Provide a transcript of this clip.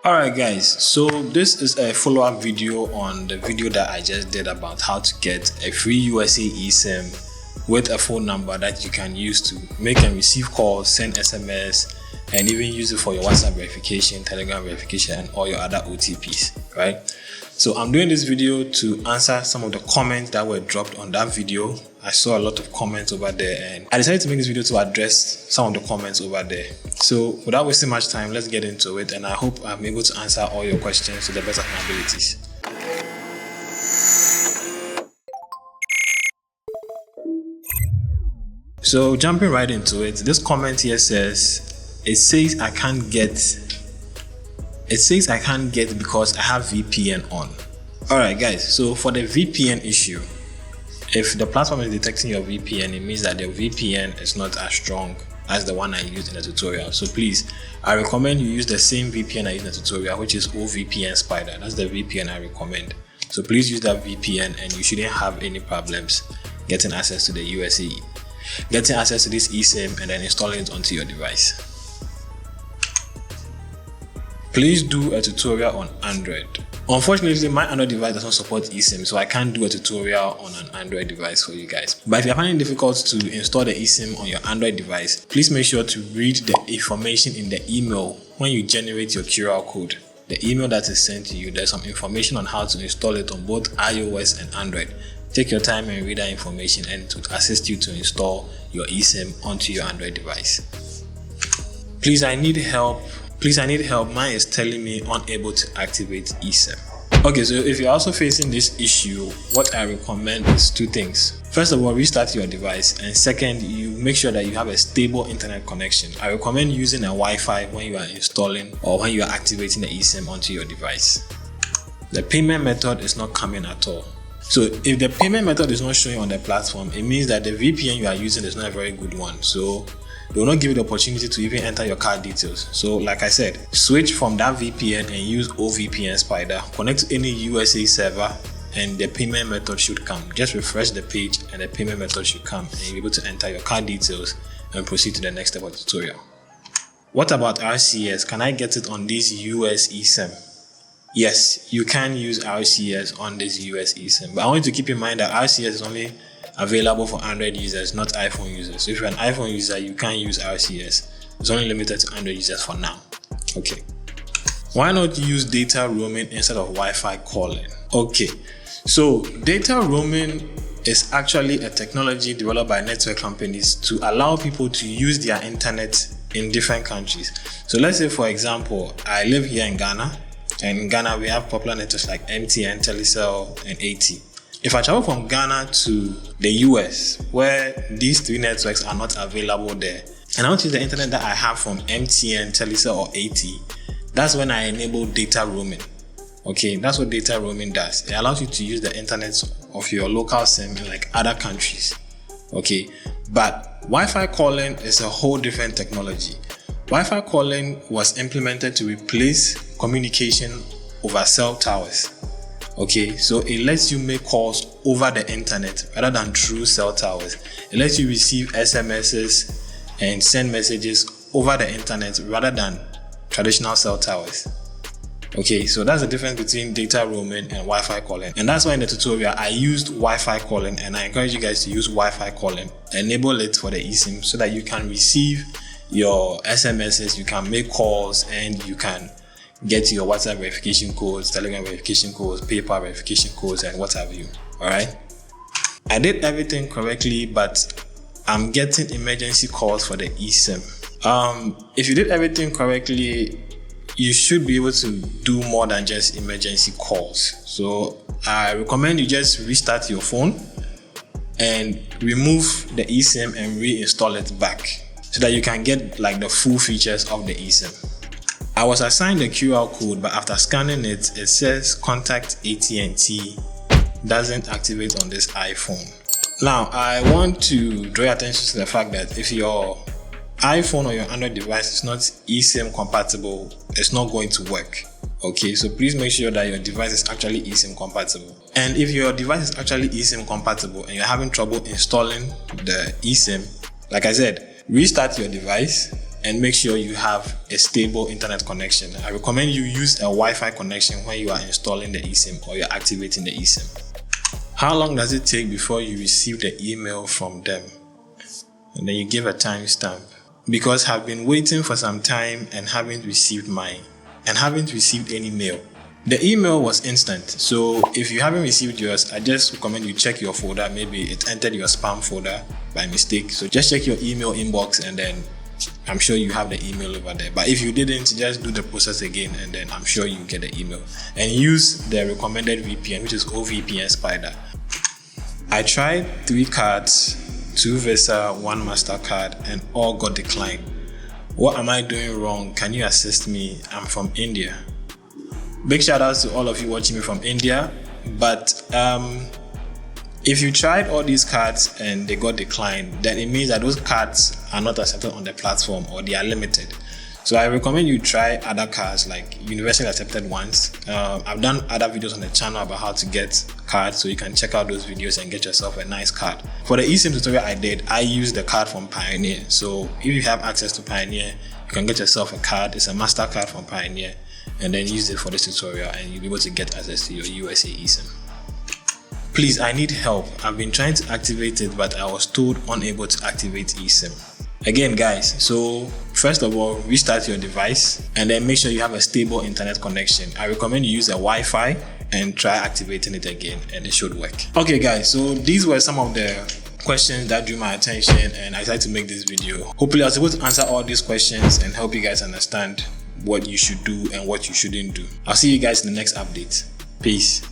Alright guys, so this is a follow-up video on the video that I just did about how to get a free USA eSIM with a phone number that you can use to make and receive calls, send SMS, and even use it for your WhatsApp verification, Telegram verification, and all your other OTPs, right? So I'm doing this video to answer some of the comments that were dropped on that video. I saw a lot of comments over there and I decided to make this video to address some of the comments over there. So without wasting much time, let's get into it, and I hope I'm able to answer all your questions to the best of my abilities. So jumping right into it, this comment here says, it says I can't get because I have VPN on. Alright guys, so for the VPN issue, if the platform is detecting your VPN, it means that the VPN is not as strong as the one I used in the tutorial. So please, I recommend you use the same VPN I used in the tutorial, which is OVPN Spider. That's the VPN I recommend. So please use that VPN and you shouldn't have any problems getting access to the USA, getting access to this eSIM and then installing it onto your device. Please do a tutorial on Android. Unfortunately, my Android device does not support eSIM, so I can't do a tutorial on an Android device for you guys. But if you're finding it difficult to install the eSIM on your Android device, please make sure to read the information in the email when you generate your QR code. The email that is sent to you, there's some information on how to install it on both iOS and Android. Take your time and read that information and to assist you to install your eSIM onto your Android device. Please, I need help. Mine is telling me unable to activate eSIM. Okay, so if you're also facing this issue, what I recommend is two things. First of all, restart your device, and second, you make sure that you have a stable internet connection. I recommend using a Wi-Fi when you are installing or when you are activating the eSIM onto your device. The payment method is not coming at all. So if the payment method is not showing on the platform, it means that the VPN you are using is not a very good one. So they will not give you the opportunity to even enter your card details. So like I said, switch from that VPN and use OVPN Spider. Connect to any USA server and the payment method should come. Just refresh the page and the payment method should come and you'll be able to enter your card details and proceed to the next step of the tutorial. What about RCS? Can I get it on this US eSIM? Yes, you can use RCS on this US eSIM, but I want you to keep in mind that RCS is only available for Android users, not iPhone users. So if you're an iPhone user, you can't use RCS. It's only limited to Android users for now. Okay. Why not use data roaming instead of Wi-Fi calling? Okay. So data roaming is actually a technology developed by network companies to allow people to use their internet in different countries. So let's say, for example, I live here in Ghana, and in Ghana we have popular networks like MTN, Telecel, and AT. If I travel from Ghana to the US, where these three networks are not available there, and I want to use the internet that I have from MTN, Telecel, or AT, that's when I enable data roaming. Okay, that's what data roaming does. It allows you to use the internet of your local SIM in like other countries. Okay, but Wi-Fi calling is a whole different technology. Wi-Fi calling was implemented to replace communication over cell towers. Okay, so it lets you make calls over the internet rather than through cell towers. It lets you receive SMSs and send messages over the internet rather than traditional cell towers. Okay, so that's the difference between data roaming and Wi-Fi calling. And that's why in the tutorial I used Wi-Fi calling, and I encourage you guys to use Wi-Fi calling. Enable it for the eSIM so that you can receive your SMSs, you can make calls, and you can get your WhatsApp verification codes, Telegram verification codes, PayPal verification codes, and what have you. Alright, I did everything correctly, but I'm getting emergency calls for the eSIM. If you did everything correctly, you should be able to do more than just emergency calls. So I recommend you just restart your phone and remove the eSIM and reinstall it back so that you can get like the full features of the eSIM. I was assigned a QR code, but after scanning it, it says contact AT&T doesn't activate on this iPhone. Now, I want to draw your attention to the fact that if your iPhone or your Android device is not eSIM compatible, it's not going to work. Okay, so please make sure that your device is actually eSIM compatible. And if your device is actually eSIM compatible and you're having trouble installing the eSIM, like I said, restart your device and make sure you have a stable internet connection. I recommend you use a Wi-Fi connection when you are installing the eSIM or you're activating the eSIM. How long does it take before you receive the email from them? And then you give a timestamp. Because I've been waiting for some time and haven't received mine and haven't received any mail. The email was instant, so if you haven't received yours, I just recommend you check your folder. Maybe it entered your spam folder by mistake, so just check your email inbox and then I'm sure you have the email over there. But if you didn't, just do the process again and then I'm sure you get the email. And use the recommended VPN, which is OVPN Spider. I tried 3 cards, 2 Visa, 1 MasterCard, and all got declined. What am I doing wrong? Can you assist me? I'm from India. Big shout outs to all of you watching me from India. But if you tried all these cards and they got declined, then it means that those cards are not accepted on the platform or they are limited. So I recommend you try other cards, like universally accepted ones. I've done other videos on the channel about how to get cards, so you can check out those videos and get yourself a nice card. For the eSIM tutorial I did, I used the card from Pioneer. So if you have access to Pioneer, you can get yourself a card. It's a MasterCard from Pioneer, and then use it for this tutorial and you'll be able to get access to your USA eSIM. Please, I need help. I've been trying to activate it, but I was told unable to activate eSIM. Again, guys, so first of all, restart your device and then make sure you have a stable internet connection. I recommend you use a Wi-Fi and try activating it again and it should work. Okay guys, so these were some of the questions that drew my attention and I decided to make this video. Hopefully I was able to answer all these questions and help you guys understand what you should do and what you shouldn't do. I'll see you guys in the next update. Peace.